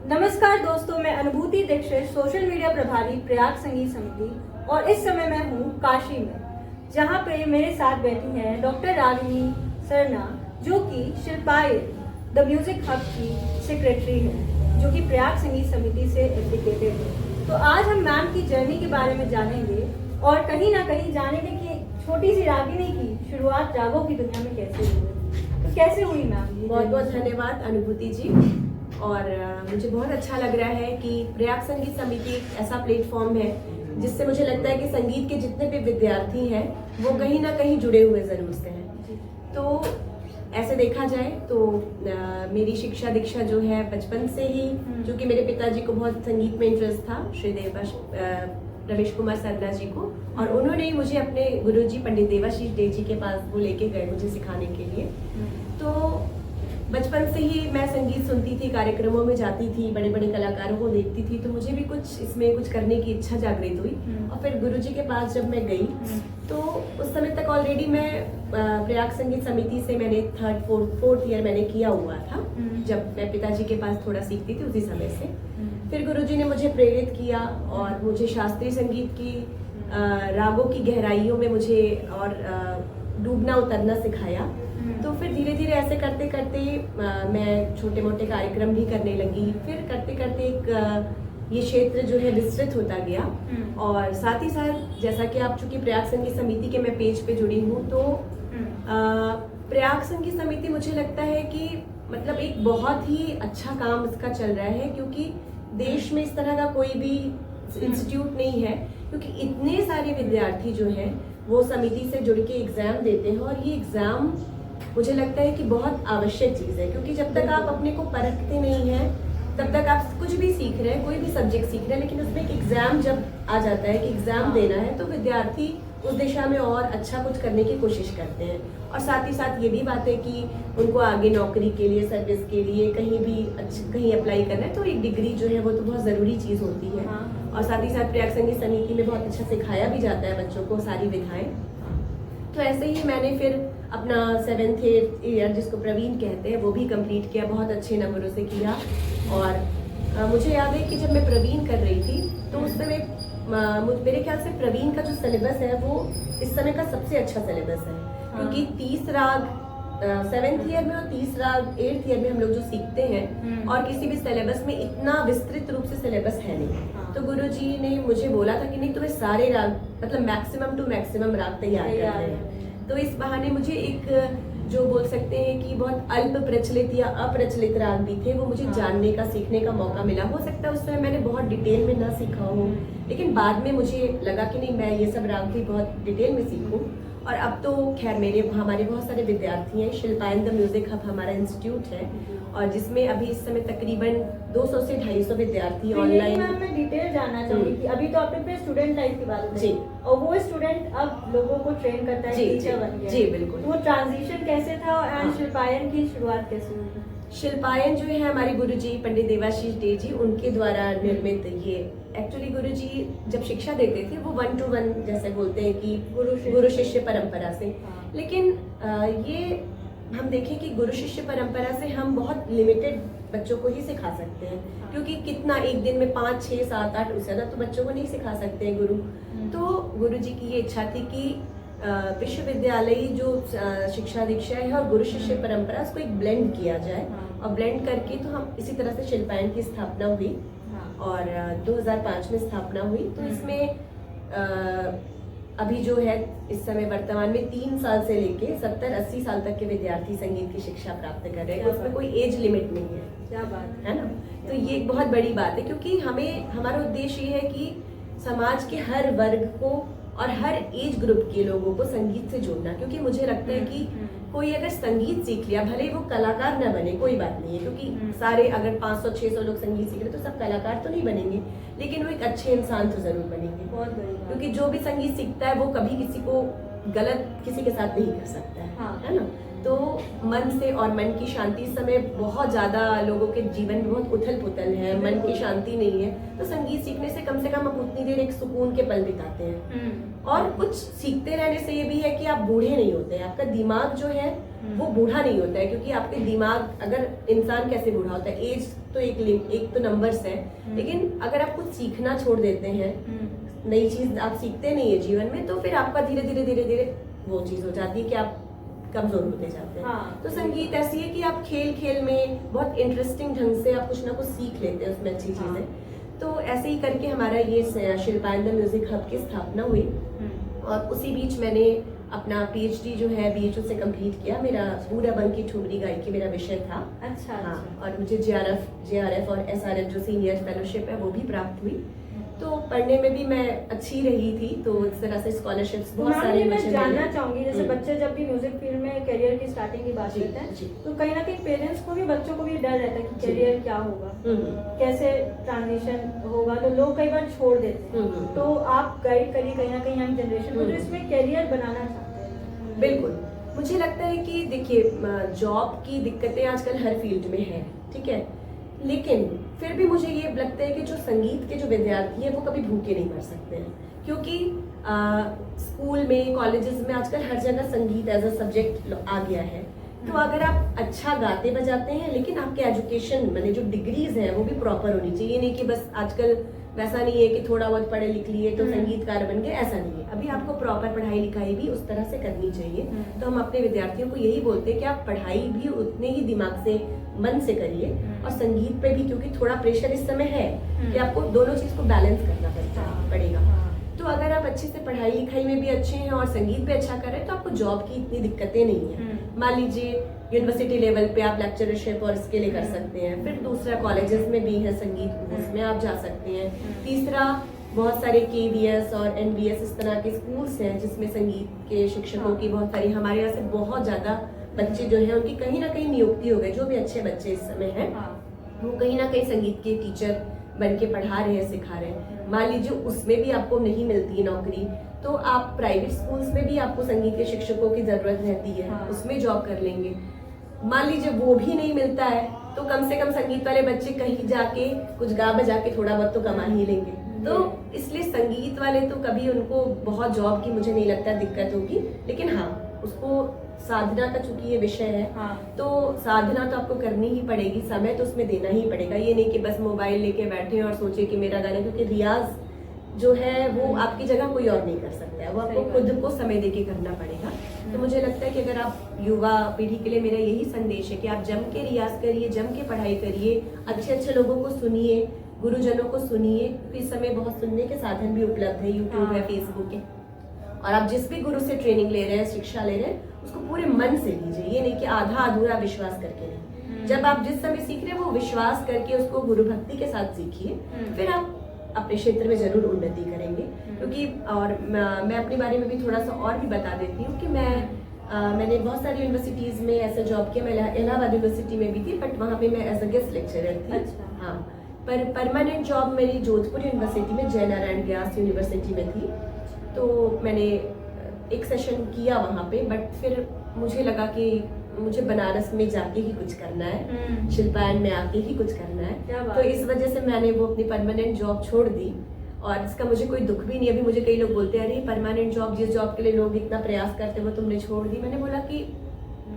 नमस्कार दोस्तों, मैं अनुभूति दीक्षित, सोशल मीडिया प्रभारी प्रयाग संगीत समिति, और इस समय मैं हूँ काशी में, जहाँ पे मेरे साथ बैठी हैं डॉक्टर रागिनी सरना, जो कि शिल्पायन द म्यूजिक हब की सेक्रेटरी है, जो कि प्रयाग संगीत समिति से एप्लीकेटेड है। तो आज हम मैम की जर्नी के बारे में जानेंगे और कहीं ना कहीं जानेंगे कि छोटी सी रागिनी की शुरुआत रागों की दुनिया में कैसे हुई। तो कैसे हुई मैम? बहुत बहुत धन्यवाद अनुभूति जी। और मुझे बहुत अच्छा लग रहा है कि प्रयाग संगीत समिति एक ऐसा प्लेटफॉर्म है जिससे मुझे लगता है कि संगीत के जितने भी विद्यार्थी हैं वो कहीं ना कहीं जुड़े हुए ज़रूर से हैं। तो ऐसे देखा जाए तो मेरी शिक्षा दीक्षा जो है बचपन से ही, जो कि मेरे पिताजी को बहुत संगीत में इंटरेस्ट था, श्री रमेश कुमार सरना जी को, और उन्होंने ही मुझे अपने गुरुजी पंडित देवाशीष डे जी के पास वो लेके गए मुझे सिखाने के लिए। तो बचपन से ही मैं संगीत सुनती थी, कार्यक्रमों में जाती थी, बड़े बड़े कलाकारों को देखती थी, तो मुझे भी कुछ इसमें कुछ करने की इच्छा जागृत हुई। और फिर गुरुजी के पास जब मैं गई तो उस समय तक ऑलरेडी मैं प्रयाग संगीत समिति से मैंने फोर्थ ईयर मैंने किया हुआ था, जब मैं पिताजी के पास थोड़ा सीखती थी उसी समय से। फिर गुरुजी ने मुझे प्रेरित किया और मुझे शास्त्रीय संगीत की रागों की गहराइयों में मुझे और डूबना उतरना सिखाया। तो फिर धीरे धीरे ऐसे करते करते मैं छोटे मोटे कार्यक्रम भी करने लगी। फिर करते करते एक ये क्षेत्र जो है विस्तृत होता गया। और साथ ही साथ जैसा कि आप चूंकि प्रयाग संगीत समिति के मैं पेज पे जुड़ी हूँ, तो प्रयाग संगीत समिति मुझे लगता है कि मतलब एक बहुत ही अच्छा काम इसका चल रहा है, क्योंकि देश में इस तरह का कोई भी इंस्टीट्यूट नहीं है, क्योंकि इतने सारे विद्यार्थी जो हैं वो समिति से जुड़ के एग्जाम देते हैं। और ये एग्जाम मुझे लगता है कि बहुत आवश्यक चीज़ है, क्योंकि जब तक आप अपने को परखते नहीं हैं तब तक आप कुछ भी सीख रहे हैं, कोई भी सब्जेक्ट सीख रहे हैं, लेकिन उसमें एक एग्जाम जब आ जाता है कि एग्जाम देना है, तो विद्यार्थी उस दिशा में और अच्छा कुछ करने की कोशिश करते हैं। और साथ ही साथ ये भी बात है कि उनको आगे नौकरी के लिए, सर्विस के लिए कहीं भी कहीं अप्लाई करना है, तो एक डिग्री जो है वो तो बहुत ज़रूरी चीज़ होती है। और साथ ही साथ प्रयाग संगीत समिति में बहुत अच्छा सिखाया भी जाता है बच्चों को सारी विधाएं। तो ऐसे ही मैंने फिर अपना 7th ईयर जिसको प्रवीण कहते हैं वो भी कंप्लीट किया, बहुत अच्छे नंबरों से किया। और मुझे याद है कि जब मैं प्रवीण कर रही थी तो उस समय मेरे ख्याल से प्रवीण का जो सिलेबस है वो इस समय का सबसे अच्छा सिलेबस है, क्योंकि 30 राग 7th ईयर में और 30 राग 8th ईयर में हम लोग जो सीखते हैं, और किसी भी सिलेबस में इतना विस्तृत रूप से सिलेबस है नहीं। तो गुरुजी ने मुझे बोला था कि नहीं, तुम्हें सारे राग मतलब मैक्सिमम टू मैक्सिमम राग तैयार करने हैं। तो इस बहाने मुझे एक जो बोल सकते हैं कि बहुत अल्प प्रचलित या अप्रचलित राग भी थे, वो मुझे जानने का, सीखने का मौका मिला। हो सकता है उस समय मैंने बहुत डिटेल में ना सीखा हो, लेकिन बाद में मुझे लगा कि नहीं, मैं ये सब राग भी बहुत डिटेल में सीखूं। और अब तो खैर हमारे बहुत सारे विद्यार्थी हैं। शिल्पायन द म्यूजिक हब हमारा इंस्टीट्यूट है, और जिसमें अभी इस समय तकरीबन 200 से 250 विद्यार्थी ऑनलाइन। मैं डिटेल जानना चाहूंगी कि अभी तो आपने अपने स्टूडेंट लाइफ की बात की, जी, और वो स्टूडेंट अब लोगों को ट्रेन करता है, टीचर बन गया। जी बिल्कुल। तो वो ट्रांजिशन कैसे था एंड शिल्पायन की शुरुआत कैसे हुई? शिल्पायन जो है हमारे गुरुजी पंडित देवाशीष डे जी, उनके द्वारा निर्मित ये एक्चुअली गुरुजी जब शिक्षा देते थे वो 1 to 1 जैसे बोलते हैं कि गुरु शिष्य परंपरा से। लेकिन ये हम देखें कि गुरु शिष्य परंपरा से हम बहुत लिमिटेड बच्चों को ही सिखा सकते हैं, क्योंकि कितना एक दिन में 5, 6, 7, 8 उससे ज़्यादा तो बच्चों को नहीं सिखा सकते हैं गुरु। तो गुरुजी की ये इच्छा थी कि विश्वविद्यालयी जो शिक्षा दीक्षा है और गुरु शिष्य परंपरा, उसको एक ब्लेंड किया जाए। और ब्लेंड करके तो हम इसी तरह से शिल्पायन की स्थापना हुई, और 2005 में स्थापना हुई। तो इसमें अभी जो है इस समय वर्तमान में 3 साल से लेके 70-80 साल तक के विद्यार्थी संगीत की शिक्षा प्राप्त कर रहे हैं। उसमें कोई एज लिमिट नहीं है। क्या बात है ना? तो ये एक बहुत बड़ी बात है, क्योंकि हमारा उद्देश्य ये है कि समाज के हर वर्ग को और हर एज ग्रुप के लोगों को संगीत से जोड़ना। क्योंकि मुझे लगता है कि कोई अगर संगीत सीख लिया, भले वो कलाकार ना बने, कोई बात नहीं है, क्योंकि सारे अगर 500-600 लोग संगीत सीख रहे तो सब कलाकार तो नहीं बनेंगे, लेकिन वो एक अच्छे इंसान तो जरूर बनेंगे। बहुत बड़ी बात। क्योंकि जो भी संगीत सीखता है वो कभी किसी को गलत किसी के साथ नहीं कर सकता है ना? तो मन से और मन की शांति, इस समय बहुत ज़्यादा लोगों के जीवन में बहुत उथल पुथल है, मन की शांति नहीं है, तो संगीत सीखने से कम हम उतनी देर एक सुकून के पल बिताते हैं। और कुछ सीखते रहने से ये भी है कि आप बूढ़े नहीं होते हैं, आपका दिमाग जो है वो बूढ़ा नहीं होता है, क्योंकि आपके दिमाग, अगर इंसान कैसे बूढ़ा होता है, एज तो एक तो नंबर्स है, लेकिन अगर आप कुछ सीखना छोड़ देते हैं, नई चीज आप सीखते नहीं है जीवन में, तो फिर आपका धीरे धीरे वो चीज हो जाती है कि आप कमजोर होते जाते हैं। हाँ। तो संगीत ऐसी है कि आप खेल खेल में बहुत इंटरेस्टिंग ढंग से आप कुछ ना कुछ सीख लेते हैं उसमें अच्छी चीजें। तो ऐसे ही करके हमारा ये शिल्पायन म्यूजिक हब की स्थापना हुई, और उसी बीच मैंने अपना पीएचडी जो है बीएचयू से कंप्लीट किया। मेरा पूरा बंकी ठुमरी गायकी मेरा विषय था। अच्छा। हाँ, और मुझे जेआरएफ और एसआरएफ जो सीनियर फेलोशिप है वो भी प्राप्त हुई। तो पढ़ने में भी मैं अच्छी रही थी, तो इस तरह से स्कॉलरशिप्स बहुत सारी मैं मुझे जानना मिली। चाहूंगी, जैसे बच्चे जब भी म्यूजिक फील्ड में करियर की स्टार्टिंग की बात जी, करते हैं, जी। तो कहीं ना कहीं पेरेंट्स को भी, बच्चों को भी डर रहता है कि जी। करियर क्या होगा, कैसे ट्रांजिशन होगा, तो लोग कई बार छोड़ देते हैं। तो आप गाइड करिए कहीं ना कहीं यंग जनरेशन को जो इसमें करियर बनाना चाहते हैं। बिल्कुल, मुझे लगता है कि देखिए, जॉब की दिक्कतें आजकल हर फील्ड में है, ठीक है, लेकिन फिर भी मुझे ये लगता है कि जो संगीत के जो विद्यार्थी हैं वो कभी भूखे नहीं मर सकते हैं, क्योंकि स्कूल में, कॉलेजेस में आजकल हर जगह संगीत एज अ सब्जेक्ट आ गया है। तो अगर आप अच्छा गाते बजाते हैं, लेकिन आपके एजुकेशन मैंने जो डिग्रीज हैं वो भी प्रॉपर होनी चाहिए। नहीं कि बस आजकल वैसा नहीं है कि थोड़ा बहुत पढ़े लिख लिए तो संगीतकार बन गए, ऐसा नहीं है। अभी आपको प्रॉपर पढ़ाई लिखाई भी उस तरह से करनी चाहिए। तो हम अपने विद्यार्थियों को यही बोलते हैं कि आप पढ़ाई भी उतने ही दिमाग से, मन से करिए, और संगीत पे भी, क्योंकि थोड़ा प्रेशर इस समय है कि आपको दोनों चीज को बैलेंस करना पड़ेगा। तो अगर आप अच्छे से पढ़ाई लिखाई में भी अच्छे हैं और संगीत पे अच्छा कर रहे हैं, तो आपको जॉब की इतनी दिक्कतें नहीं है। मान लीजिए यूनिवर्सिटी लेवल पे आप लेक्चरशिप और इसके लिए कर सकते हैं। फिर दूसरा, कॉलेजेस में भी है संगीत, उसमें आप जा सकते हैं। तीसरा, बहुत सारे केवीएस और एनबीएस इस तरह के स्कूल्स हैं जिसमें संगीत के शिक्षकों की बहुत सारी, हमारे यहाँ से बहुत ज्यादा बच्चे जो है उनकी कहीं ना कहीं नियुक्ति हो गई। जो भी अच्छे बच्चे इस समय हैं वो कहीं ना कहीं संगीत के टीचर बन के पढ़ा रहे हैं, सिखा रहे हैं। मान लीजिए उसमें भी आपको नहीं मिलती नौकरी, तो आप प्राइवेट स्कूल्स में भी आपको संगीत के शिक्षकों की जरूरत रहती है, उसमें जॉब कर लेंगे। मान लीजिए वो भी नहीं मिलता है, तो कम से कम संगीत वाले बच्चे कहीं जाके कुछ गा बजा के थोड़ा बहुत तो कमा ही लेंगे। तो इसलिए संगीत वाले तो कभी उनको बहुत जॉब की मुझे नहीं लगता दिक्कत होगी, लेकिन हाँ, उसको साधना का चूंकि ये विषय है, तो साधना तो आपको करनी ही पड़ेगी, समय तो उसमें देना ही पड़ेगा। ये नहीं कि बस मोबाइल लेके बैठे और सोचे कि मेरा गाना, क्योंकि रियाज जो है वो आपकी जगह कोई और नहीं कर सकता है, वो आपको खुद को समय देके करना पड़ेगा। तो मुझे लगता है कि अगर आप युवा पीढ़ी के लिए मेरा यही संदेश है कि आप जम के रियाज करिए, जम के पढ़ाई करिए, अच्छे अच्छे लोगों को सुनिए, गुरुजनों को सुनिए, क्योंकि इस समय बहुत सुनने के साधन भी उपलब्ध है, यूट्यूब है, फेसबुक है, और आप जिस भी गुरु से ट्रेनिंग ले रहे हैं, शिक्षा ले रहे हैं, उसको पूरे मन से लीजिए। ये नहीं कि आधा अधूरा विश्वास करके नहीं। जब आप जिस समय सीख रहे हैं वो विश्वास करके उसको गुरु भक्ति के साथ सीखिए, फिर आप अपने क्षेत्र में जरूर उन्नति करेंगे। क्योंकि और मैं अपने बारे में भी थोड़ा सा और भी बता देती हूँ कि मैंने बहुत सारी यूनिवर्सिटीज में ऐसा जॉब किया। मैं इलाहाबाद यूनिवर्सिटी में भी थी, बट वहाँ पे मैं एज अ गेस्ट लेक्चरर थी। हाँ, पर परमानेंट जॉब मेरी जोधपुर यूनिवर्सिटी में जयनारायण व्यास यूनिवर्सिटी में थी। तो मैंने एक सेशन किया वहाँ पे, बट फिर मुझे लगा कि मुझे बनारस में जाके ही कुछ करना है, शिल्पायन में आके ही कुछ करना है। तो इस वजह से मैंने वो अपनी परमानेंट जॉब छोड़ दी, और इसका मुझे कोई दुख भी नहीं। अभी मुझे कई लोग बोलते हैं, अरे परमानेंट जॉब, जिस जॉब के लिए लोग इतना प्रयास करते वो तुमने छोड़ दी। मैंने बोला कि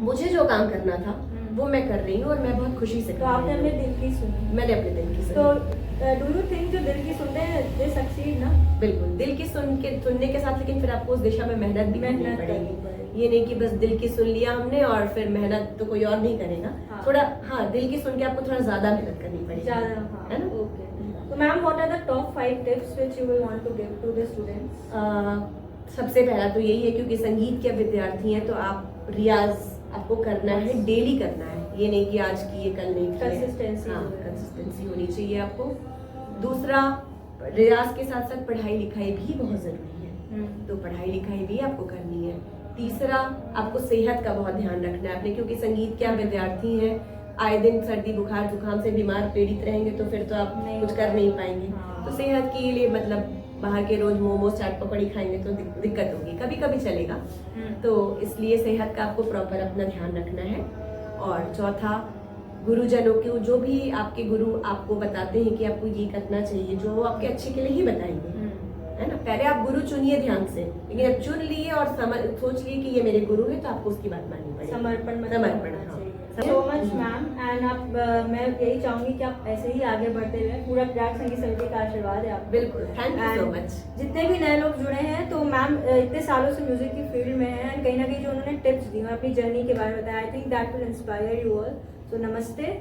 मुझे जो काम करना था वो मैं कर रही हूँ, और मैं बहुत खुशी से। तो आपने अपने दिल की सुनी? मैंने अपने दिल की सुनी। तो डू यू थिंक जो दिल की सुनते हैं दे सक्सीड ना? बिल्कुल, दिल की सुनने के साथ, लेकिन फिर आपको उस दिशा में मेहनत भी करनी पड़ेगी। ये नहीं कि बस दिल की सुन लिया हमने और फिर मेहनत तो कोई और नहीं करेगा। थोड़ा दिल की सुन के आपको थोड़ा ज्यादा मेहनत करनी पड़ेगी, है ना? ओके। तो ma'am, what are the top 5 tips which you will want to give to the students? सबसे पहला तो यही है, क्योंकि संगीत के विद्यार्थी हैं, तो आप रियाज आपको करना है, डेली करना है। ये नहीं कि आज किए कल नहीं किए, कंसिस्टेंसी होनी चाहिए आपको। दूसरा, रियाज के साथ साथ पढ़ाई लिखाई भी बहुत जरूरी है, तो पढ़ाई लिखाई भी आपको करनी है। तीसरा, आपको सेहत का बहुत ध्यान रखना है अपने, क्योंकि संगीत के आप विद्यार्थी हैं, आए दिन सर्दी बुखार जुकाम से बीमार पीड़ित रहेंगे तो फिर तो आप कुछ कर नहीं पाएंगे। तो सेहत के लिए मतलब बाहर के रोज मोमोज चाट पकौड़ी खाएंगे तो दिक्कत होगी, कभी कभी चलेगा। तो इसलिए सेहत का आपको प्रॉपर अपना ध्यान रखना है। और चौथा, गुरुजनों के, जो भी आपके गुरु आपको बताते हैं कि आपको ये करना चाहिए, जो वो आपके अच्छे के लिए ही बताएंगे, है ना। पहले आप गुरु चुनिए ध्यान से, लेकिन अब चुन लिए और सोच लिए कि ये मेरे गुरु है, तो आपको उसकी बात माननी पड़ेगी। समर्पण समर्पण, हाँ। So much ma'am. एंड आप मैं यही चाहूंगी कि आप ऐसे ही आगे बढ़ते रहे। पूरा प्रयाग संगीत समिति का आशीर्वाद है आप। बिल्कुल, thank you so And much. जितने भी नए लोग जुड़े हैं, तो मैम इतने सालों से म्यूजिक की फील्ड में हैं, एंड कहीं ना कहीं जो उन्होंने टिप्स दी और अपनी जर्नी के बारे में बताया, I think that will inspire you all. So नमस्ते।